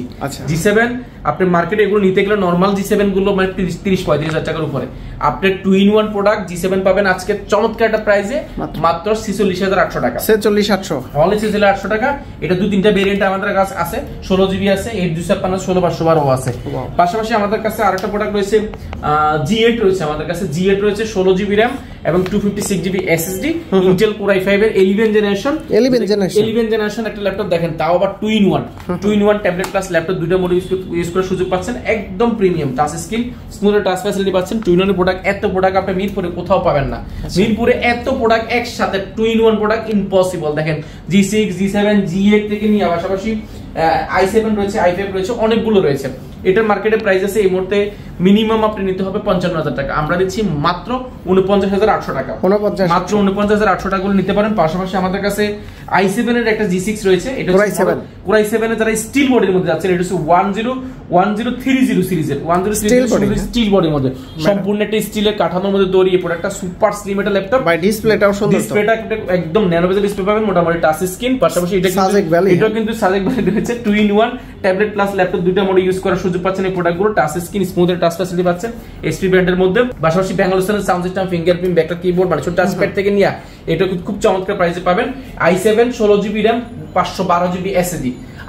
G7 আপনি মার্কেটে এগুলো নিতে গেলে নরমাল G7 গুলো মানে 30-35,000 টাকার উপরে। আপনি 2-in-1 প্রোডাক্ট G7 পাবেন আজকে চমৎকার একটা প্রাইসে মাত্র 46,800 টাকা। 46,800 অনলি 46,800 টাকা। এটা 2-3টা ভেরিয়েন্ট আমাদের কাছে আছে, 16GB আছে, 8/256, 16/512 আছে। পাশাপাশি আমাদের কাছে আরেকটা প্রোডাক্ট রয়েছে, G8 রয়েছে আমাদের কাছে। G8 রয়েছে 16GB RAM এবং 256GB SSD, Intel Core i5 এর 11 জেনারেশন একটা ল্যাপটপ দেখেন, তাও আবার 2-in-1 ট্যাবলেট প্লাস ল্যাপটপ দুটো মোড ইউজ করার সুযোগ পাচ্ছেন। একদম premium touch screen, smooth touch facility পাচ্ছেন। 2-in-1 প্রোডাক্ট, এত প্রোডাক্ট আপনি মিরপুরে কোথাও পাবেন না। মিরপুরে এত প্রোডাক্ট একসাথে 2-in-1 প্রোডাক্ট ইম্পসিবল। দেখেন G6, G7, G8 থেকে নিয়ে পাশাপাশি i7 রয়েছে, i5 রয়েছে, অনেকগুলো রয়েছে। এটার মার্কেটে প্রাইস আছে এই মুহূর্তে মিনিমাম আপনি নিতে হবে 55,000 টাকা, আমরা দিচ্ছি মাত্র 49,800 টাকা। মাত্র 49,800 টাকা করে নিতে পারেন। পাশাপাশি আমাদের কাছে i7 এর একটা G6 রয়েছে, এটা Core i7 এর যারা স্টিল বডির মধ্যে যাচ্ছে, এটা হচ্ছে 1030 সিরিজের, 1030 স্টিল বডির মধ্যে, সম্পূর্ণ একটা স্টিলের কাঠামোর মধ্যে তৈরি। এই প্রোডাক্টটা সুপার স্লিম একটা ল্যাপটপ, বাই ডিসপ্লেটাও সুন্দর, ডিসপ্লেটা একদম ন্যানো বেজেল ডিসপ্লে পাবেন, মোটামুটি টাচ স্ক্রিন। পাশাপাশি এটা কিন্তু সাজেক ভ্যালি রয়েছে, 2-in-1 ট্যাবলেট প্লাস ল্যাপটপ দুইটা মোডে ইউজ করার সুযোগ পাচ্ছেন। এই প্রোডাক্টগুলো touch screen, smooth touch facility পাচ্ছেন এসপি ব্র্যান্ডের মধ্যে। পাশাপাশি ব্যাঙ্গালোর সাউন্ড সিস্টেম, ফিঙ্গারপ্রিন্ট, ব্যাকটা কিবোর্ড, মানে ছোট টাচপ্যাড থেকে নিয়ে এটা খুব চমৎকার প্রাইসে পাবেন। i7 16GB RAM 512GB SSD,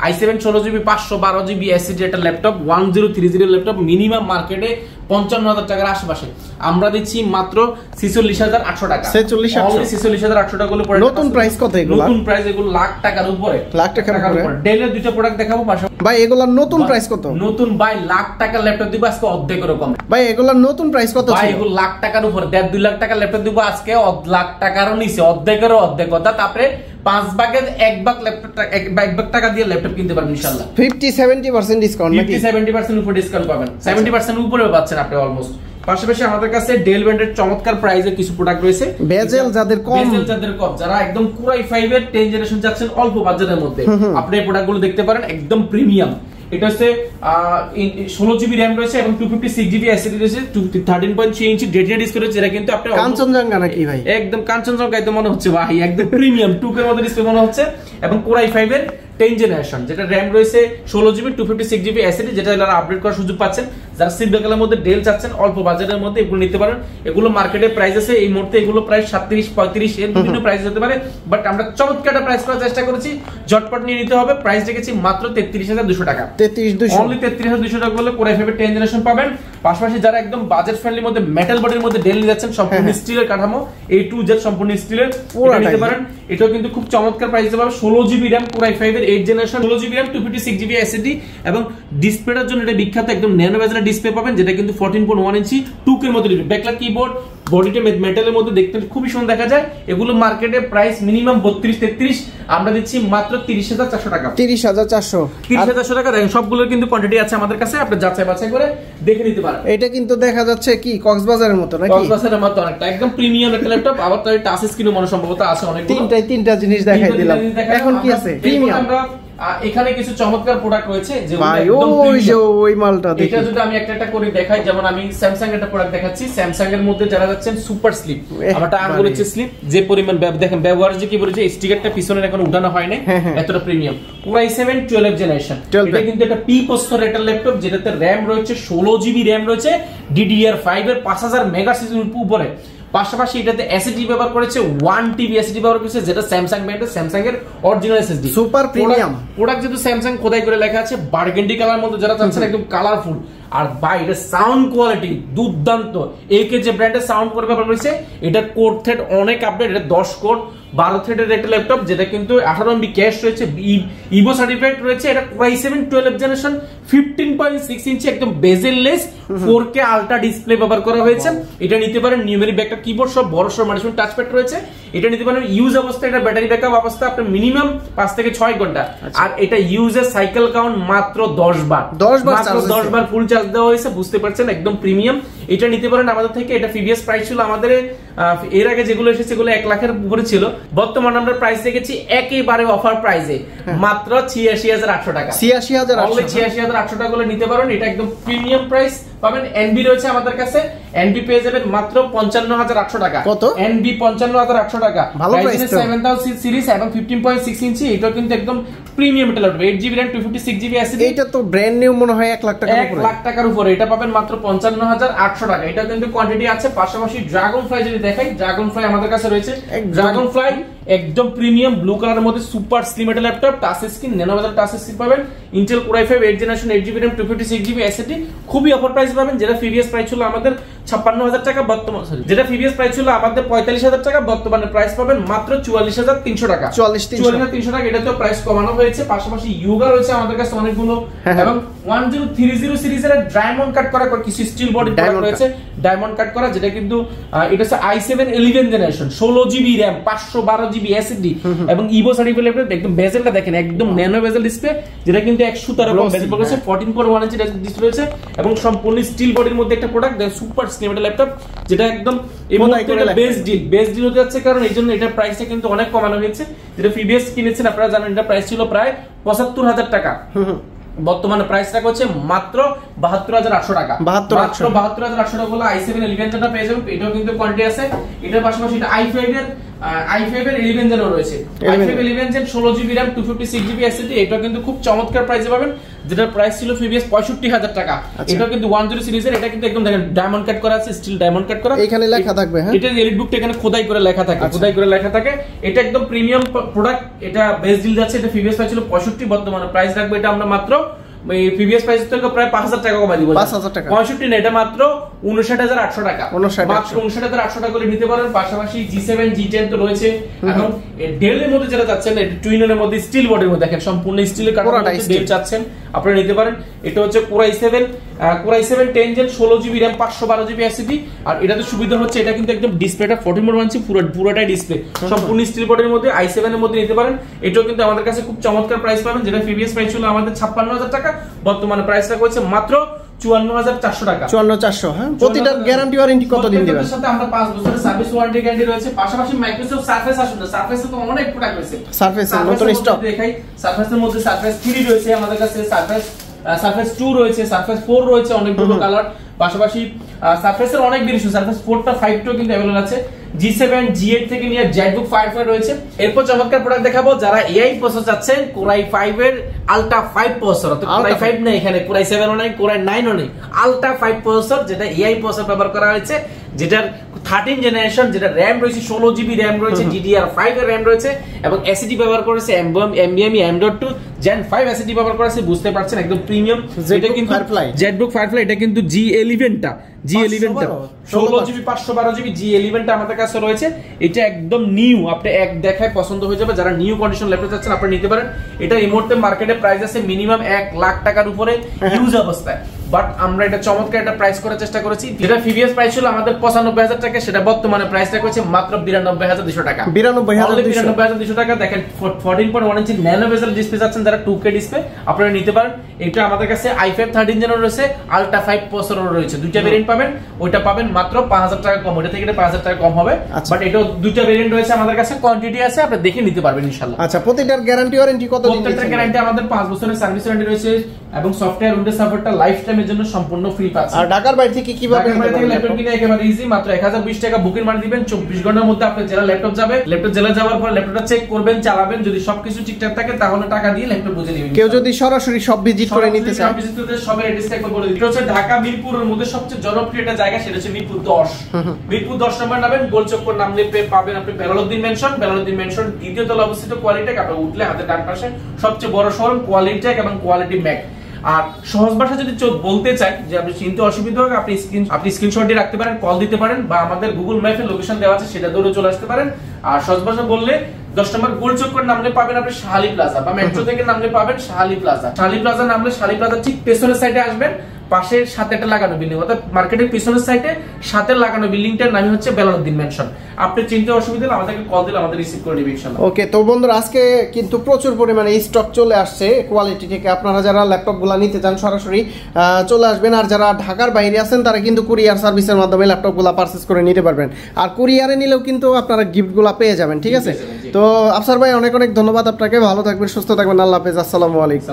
i7 16GB 512GB SSD একটা ল্যাপটপ, 1030 ল্যাপটপ, মিনিমাম মার্কেটে 55,000 টাকার আশেপাশে, আমরা দিচ্ছি মাত্র 46,800 টাকা। 46,800 টাকা হলো নতুন প্রাইস। কত এগুলো? নতুন প্রাইস এগুলো লাখ টাকার উপরে, লাখ টাকার উপরে। ডেলের দুটো প্রোডাক্ট দেখাবো ভাই, এগুলোর নতুন প্রাইস কত? নতুন ভাই লাখ টাকার ল্যাপটপ দিব আজকে অর্ধেক এরকম। ভাই এগুলোর নতুন প্রাইস কত? ভাই এগুলো লাখ টাকার উপরে, 1.5-2 লাখ টাকার ল্যাপটপ দিব আজকে লাখ টাকারও নিচে, অর্ধেকেরও অর্ধেক। অর্থাৎ আপনি 5 ভাগের 1 ভাগ ল্যাপটপ, 1 ভাগ টাকা দিয়ে ল্যাপটপ কিনতে পারবেন ইনশাআল্লাহ। 50-70% ডিসকাউন্ট, নাকি 50-70% উপরে ডিসকাউন্ট পাবেন, 70% উপরে পাচ্ছেন আপনি অলমোস্ট। পাশাপাশি আমাদের কাছে ডেল ব্র্যান্ডের চমৎকার প্রাইসে কিছু প্রোডাক্ট রয়েছে, বেজেল যাদের কম, যারা একদম Core i5 এর 10 জেনারেশন যাচ্ছেন অল্প বাজেটের মধ্যে, আপনি এই প্রোডাক্টগুলো দেখতে পারেন, একদম প্রিমিয়াম। এটা হচ্ছে 16GB RAM রয়েছে এবং 256GB SSD রয়েছে, 13.3 ইঞ্চি রেটিনা ডিসপ্লে রয়েছে। এটা কিন্তু আপনি কাঞ্চনজঙ্ঘা নাকি ভাই? একদম কাঞ্চনজঙ্ঘা তো মনে হচ্ছে ভাই, একদম প্রিমিয়াম 2K এর মধ্যে ডিসপ্লে মনে হচ্ছে। এবং Core i5 এর 10 জেনারেশন, যেটা র‍্যাম রয়েছে 16GB 256GB SSD, যেটা আপনারা আপডেট করার সুযোগ পাচ্ছেন। যারা সিলভার মধ্যে ডেল চাচ্ছেন অল্প বাজেটের মধ্যে এগুলো নিতে পারেন। এগুলো মার্কেটে প্রাইস আছে এই মুহূর্তে এগুলো প্রায় 37-35 এর বিভিন্ন প্রাইস হতে পারে, বাট আমরা চমৎকার প্রাইস করার চেষ্টা করেছি, ঝটপট নিয়ে নিতে হবে। প্রাইস রেখেছি মাত্র 33,200 টাকা, 33,200 অনলি 33,200 টাকা বলে কোর i5 10 জেনারেশন পাবেন। পাশাপাশি যারা একদম বাজেট ফ্রেন্ডলির মধ্যে মেটাল বডির মধ্যে ডেল নিয়ে যাচ্ছেন, সম্পূর্ণ স্টিলের কাঠামো A to Z সম্পূর্ণ স্টিলের, এটা নিতে পারেন। এটাও কিন্তু খুব চমৎকার প্রাইস দিতে পারবেন। 16GB RAM কোর i5 এর 8 generation, 16GB RAM 256GB SSD এবং ডিসপ্লেটার জন্য এটা বিখ্যাত একদম ন্যানো বেজেলের ডিসপ্লে পাবেন, যেটা কিন্তু 14.1 ইঞ্চি 2K এর মধ্যে ডিসপ্লে, ব্যাকলাইট কিবোর্ড, বডিটা মেটালের মধ্যে দেখতে খুবই সুন্দর দেখা যায়। এগুলো মার্কেটে প্রাইস মিনিমাম 32-33, আমরা দিচ্ছি মাত্র 30,400 টাকা, 30,400 টাকা। দেখেন সবগুলোর কিন্তু কোয়ান্টিটি আছে আমাদের কাছে, আপনি যাচাই বাছাই করে দেখে নিতে পারেন। এটা কিন্তু দেখা যাচ্ছে কি কক্সবাজারের মতো নাকি? কক্সবাজারের মতো অনেকটা একদম প্রিমিয়াম একটা ল্যাপটপ। আবার তার টাচ স্ক্রিনও মনে সম্ভবত আছে অনেক, তিনটা জিনিস দেখাই দিলাম। এখন কি আছে প্রিমিয়াম? আমরা এখানে কিছু চমৎকার প্রোডাক্ট রয়েছে যে ওই মালটা দেখি, এটা যদি আমি একটা করে দেখাই, যেমন আমি স্যামসাং এর একটা প্রোডাক্ট দেখাচ্ছি। স্যামসাং এর মধ্যে যারা যাচ্ছেন সুপার স্লিপ, আমারটা আঙ্গুলের চেয়ে স্লিপ, যে পরিমাণ দেখেন ব্যবহার যে কি বলেছে, স্টিকারটা পিছনে এখন উঠানো হয় না, এতটা প্রিমিয়াম। কোর i7 12 জেনারেশন, এটা কিন্তু একটা পি প্রসেসরের একটা ল্যাপটপ, যেটাতে র‍্যাম রয়েছে 16GB র‍্যাম রয়েছে, DDR5 এর 5000 মেগাহার্টজের উপরে। পাশাপাশি এটাতে এসএসডি ব্যবহার করেছে 1TB এসএসডি ব্যবহার করেছে, যেটা স্যামসাং ব্র্যান্ডের, স্যামসাং এর original SSD, super premium product. যেহেতু স্যামসাং খোদাই করে লেখা আছে, বার্গেন্ডি কালার মধ্যে যারা চাচ্ছেন একদম কালারফুল, আর বাইরে সাউন্ড কোয়ালিটি দুর্দান্ত। একে যে ব্র্যান্ডের সাউন্ড করে ব্যবহার করেছে, এটা কোর থ্রেড অনেক আপডেট, এটা 10 কোর 12 থ্রেডের একটা ল্যাপটপ, যেটা কিন্তু 18MB ক্যাশ রয়েছে, ইভো সার্টিফাইড রয়েছে। এটা কোর i7 12 জেনারেশন 15.6 ইঞ্চি একদম বেজেললেস 4K আলট্রা ডিসপ্লে ব্যবহার করা হয়েছে। এটা নিতে পারেন। নিউমেরিক ব্যাকআপ কিবোর্ড সব বড় সব ম্যানেজমেন্ট টাচপ্যাড রয়েছে। এটা নিতে পারেন ইউজ অবস্থায়, এটা ব্যাটারি ব্যাকআপ অবস্থা আপনার মিনিমাম 5 থেকে 6 ঘন্টা। আর এটা ইউজের সাইকেল কাউন্ট মাত্র 10 বার, 10 বার ফুল চার্জ দেওয়া হয়েছে, বুঝতে পারছেন একদম প্রিমিয়াম। এটা নিতে পারেন আমাদের থেকে। এটা প্রিভিয়াস প্রাইস ছিল আমাদের এর আগে যেগুলো এসেছে সেগুলো 1 লাখের উপরে ছিল, বর্তমানে আমরা প্রাইস রেখেছি একেবারে অফার প্রাইসে মাত্র 86,800 টাকা, 86,800 টাকা করে নিতে পারেন। এটা একদম প্রিমিয়াম প্রাইস পাবেন। এনবি রয়েছে আমাদের কাছে, এনবি পেয়ে যাবেন মাত্র 55,800 টাকা। কত? এনবি 55,800 টাকা, ভালো প্রাইস তো। 7000 সিরিজ এবং 15.6 ইঞ্চি, এটা কিন্তু একদম প্রিমিয়াম একটা laptop, 8GB RAM 256GB SSD. এটা তো ব্র্যান্ড নিউ মনে হয় 1 লাখ টাকার উপরে, 1 লাখ টাকার উপরে। এটা পাবেন মাত্র 55,800 টাকা। এটা কিন্তু কোয়ান্টিটি আছে। পাশাপাশি ড্রাগন ফ্লাই যদি দেখাই, ড্রাগন ফ্লাই আমাদের কাছে রয়েছে। ড্রাগন ফ্লাই একদম প্রিমিয়াম ব্লু কালারের মধ্যে সুপার স্লিম একটা laptop, touch screen, nano bezel touch screen পাবেন। Intel core i5 8 generation 8GB RAM 256GB SSD, খুবই অফার প্রাইস পাবেন। যেটা প্রিভিয়াস প্রাইস ছিল আমাদের 56,000 টাকা, বর্তমানে যেটা প্রিভিয়াস প্রাইস ছিল আমাদের 45,000 টাকা, বর্তমানে প্রাইস পাবেন মাত্র 44,300 টাকা, 44,300 টাকা। এটাতেও প্রাইস কমানো হয়েছে। পাশাপাশি ইয়োগা রয়েছে আমাদের কাছে অনেকগুলো, এবং 1030 সিরিজের ডায়মন্ড কাট করা কিছু স্টিল বডি প্রোডাক্ট রয়েছে, ডায়মন্ড কাট করা, যেটা কিন্তু এটা হচ্ছে i7 11 generation 16GB RAM 512GB SSD এবং ইভো সার্টিফাইড ল্যাপটপ। একদম বেজেলটা দেখেন একদম ন্যানো বেজেল ডিসপ্লে, যেটা কিন্তু 100 এরকম বেজেল রয়েছে, 14.1 ইঞ্চি ডিসপ্লে রয়েছে এবং সম্পূর্ণ স্টিল বডির মধ্যে একটা প্রোডাক্ট, সুপার স্লিম একটা ল্যাপটপ, যেটা একদম বেস্ট ডিল হতে যাচ্ছে, কারণ এইজন্য এটার প্রাইসটা কিন্তু অনেক কমানো হয়েছে। যেটা প্রিভিয়াস কিনেছেন আপনারা জানেন, এটা প্রাইস ছিল প্রায় 75,000 টাকা, বর্তমানে প্রাইস রাখা হচ্ছে মাত্র 72,800 টাকা, মাত্র 72,800 টাকা হলো i7 11 যেটা পেয়ে যাবেন। এটাও কিন্তু কোয়ান্টিটি আছে। এটার পাশাপাশি এটা i5 এর 11 জেনও রয়েছে, i5 11 gen 16GB RAM 256GB SSD। এটা কিন্তু খুব চমৎকার প্রাইসে পাবেন, যেটার প্রাইস ছিল প্রিভিয়াস 65,000 টাকা। এটা কিন্তু 10 সিরিজের, এটা কিন্তু একদম দেখেন ডায়মন্ড কাট করা আছে, স্টিল ডায়মন্ড কাট করা, এখানে লেখা থাকবে। হ্যাঁ, এটা এলিট বুকটা এখানে খোদাই করে লেখা থাকে, এটা একদম প্রিমিয়াম প্রোডাক্ট। এটা বেস্ট ডিল যাচ্ছে। এটা প্রিভিয়াস প্রাইস ছিল 65, বর্তমানে প্রাইস রাখবো এটা আমরা মাত্র প্রিভিয়াস প্রাইস থেকে প্রায় 5,000 টাকা কমাই দিব, 5,000 টাকা, 65 না, এটা মাত্র 59,800 টাকা, মাত্র 59,800 টাকা করে নিতে পারেন। পাশাপাশি G7 G10 তো রয়েছে, এবং ডেলের মধ্যে যেটা চাচ্ছেন, এটা টুইনের মধ্যে স্টিল বডির মধ্যে দেখেন সম্পূর্ণ স্টিলের কাঠামো ডেল চাচ্ছেন, আপনারা নিতে পারেন। এটা হচ্ছে core i7 10 gen 16GB RAM 512GB SSD। আর এটাতে সুবিধা হচ্ছে এটা কিন্তু একদম ডিসপ্লেটা 14.1 ইঞ্চি পুরোটাই ডিসপ্লে, সম্পূর্ণ স্টিল বডির মধ্যে i7 এর মধ্যে নিতে পারেন। এটাও কিন্তু আমাদের কাছে খুব চমৎকার প্রাইস পাবেন, যেটা প্রিভিয়াস প্রাইস ছিল আমাদের 56,000 টাকা, বর্তমানে প্রাইস রাখা হচ্ছে মাত্র 54,400 টাকা, 54,400। হ্যাঁ, প্রতিটার গ্যারান্টি ওয়ারেন্টি কতদিন দিবেন? সাথে আমরা 5 বছরের সার্ভিস ওয়ারেন্টি গ্যারান্টি রয়েছে। পাশাপাশি মাইক্রোসফট সারফেস আসলে সারফেসে তো অনেক প্রোডাক্ট রয়েছে। সারফেসের নতুন স্টক দেখাই। সারফেসের মধ্যে সারফেস 3 রয়েছে আমাদের কাছে, সারফেস 2 রয়েছে, সারফেস 4 রয়েছে, অনেকগুলো কালার। পাশাপাশি সারফেসের অনেক ভেরিয়েশন, সারফেস 4টা 5টাও কিন্তু अवेलेबल আছে। G7 G8 থেকে নিয়ে ZBook Firefly রয়েছে। এরপর চমৎকার প্রোডাক্ট দেখাবো যারা AI প্রসেসর চাচ্ছেন, Core i5 এর Ultra 5 প্রসেসর, অর্থাৎ Core i5 না, এখানে Core i7 ও নাই, Core i9 ও নেই, Ultra 5 প্রসেসর যেটা AI প্রসেসর ব্যবহার করা হয়েছে, যেটার 13 জেনারেশন, যেটা RAM রয়েছে 16GB RAM রয়েছে, DDR5 এর RAM রয়েছে এবং SSD ব্যবহার করেছে NVMe M.2 Gen 5 SSD ব্যবহার করেছে। বুঝতে পারছেন একদম প্রিমিয়াম। এটা কিন্তু ZBook Firefly, এটা কিন্তু G11 টা 16GB 512GB G11 টা আমাদের কাছে রয়েছে। এটা একদম নিউ, আপনি এক দেখায় পছন্দ হয়ে যাবে। যারা নিউ কন্ডিশন ল্যাপটপ চাচ্ছেন আপনি নিতে পারেন। এটা এই মুহূর্তে মার্কেটে প্রাইস আছে মিনিমাম 1 লাখ টাকার উপরে ইউজ অবস্থায়, বাট আমরা এটা চমৎকার একটা প্রাইস করার চেষ্টা করেছি। যেটা প্রিভিয়াস প্রাইস ছিল আমাদের 95,000 টাকা, সেটা বর্তমানে প্রাইসটা করেছে মাত্র 92,200 টাকা। 92,200 টাকা। দেখেন 14.1 ইঞ্চি ন্যানো বেজেল ডিসপ্লে যাচ্ছেন যারা 2K ডিসপ্লে আপনারা নিতে পারেন। এটা আমাদের কাছে i5 13 জেনারেশন রয়েছে, Ultra 5 প্রসেসর রয়েছে। দুইটা ভেরিয়েন্ট পাবেন, ওইটা পাবেন মাত্র 5,000 টাকা কম, ওটা থেকে 5,000 টাকা কম হবে। বাট এটা দুইটা ভেরিয়েন্ট রয়েছে আমাদের কাছে, কোয়ান্টিটি আছে, আপনি দেখে নিতে পারবেন ইনশাআল্লাহ। আচ্ছা, প্রতিটার গ্যারান্টি ওয়ারেন্টি কত দিন? প্রত্যেকটার গ্যারান্টি আমাদের 5 বছরের সার্ভিস ওয়ারেন্টি রয়েছে এবং সফটওয়্যার উইন্ডোজ সাপোর্টটা লাইফ টাইমের জন্য সম্পূর্ণ ফ্রি পাচ্ছেন। আর ঢাকার বাইরে থেকে কিভাবে ল্যাপটপ কিনে একেবারে ইজি, মাত্র 1020 টাকা বুকিং মানি দিবেন। 24 ঘন্টার মধ্যে আপনার জেলা ল্যাপটপ যাবে। ল্যাপটপ জেলা যাওয়ার পর ল্যাপটপটা চেক করবেন, চালাবেন, যদি সবকিছু ঠিকঠাক থাকে তাহলে টাকা দিয়ে ল্যাপটপ বুঝে নেবেন। কেউ যদি সরাসরি সব ভিজিট করে নিতে চায়, সব ভিজিট করতে সবের অ্যাড্রেসটা একবার বলে দিই। এটা হচ্ছে ঢাকা মিরপুরের মধ্যে সবচেয়ে জনপ্রিয় একটা জায়গা, সেটা হচ্ছে মিরপুর 10। মিরপুর 10 নম্বর নামেন, গোলচক্কর নামলে পাবেন আপনি বেলালউদ্দিন মেনশন দ্বিতীয় তলা অবস্থিত কোয়ালিটেক। আপনি উঠলে হাতে ডান পাশে সবচেয়ে বড় শোরুম কোয়ালিটেক এবং কোয়ালিটি ম্যাক। আর সহজ ভাষা যদি বলতে চাই যে আপনি চিনতে অসুবিধা হবে, আপনি স্ক্রিনশট দিয়ে রাখতে পারেন, কল দিতে পারেন, বা আমাদের গুগল ম্যাপে লোকেশন দেওয়া আছে সেটা ধরে চলে আসতে পারেন। আর সহজ ভাষা বললে 10 নম্বর গোলচক্কর নামলে পাবেন আপনি শাহালি প্লাজা, বা মেট্রো থেকে নামলে পাবেন শাহালি প্লাজা। শাহালি প্লাজা নামলে শাহালি প্লাজা ঠিক পেছনের সাইডে আসবেন, পাশে সাথে একটা লাগানো বিল্ডিং, অর্থাৎ মার্কেটের পিছনের সাইডে সাথে লাগানো বিল্ডিংটার নাম হচ্ছে বেলালউদ্দিন মেনশন। আপনি চিনতে অসুবিধা হলে আমাদেরকে কল দিলে আমাদের রিসিভ করে দিবে ইনশাআল্লাহ। ওকে, তো বন্ধুরা আজকে কিন্তু প্রচুর পরিমাণে স্টক চলে আসছে কোয়ালিটি থেকে। আপনারা যারা ল্যাপটপগুলো নিতে চান সরাসরি চলে আসবেন। আর যারা ঢাকার বাইরে আছেন তারা কিন্তু কুরিয়ার সার্ভিসের মাধ্যমে ল্যাপটপগুলো পারচেজ করে নিতে পারবেন। আর কুরিয়ারে নিলেও কিন্তু আপনারা গিফটগুলো পেয়ে যাবেন, ঠিক আছে? তো আফসার ভাই অনেক অনেক ধন্যবাদ আপনাকে। ভালো থাকবেন, সুস্থ থাকবেন, আল্লাহ হাফেজ, আসসালামু আলাইকুম।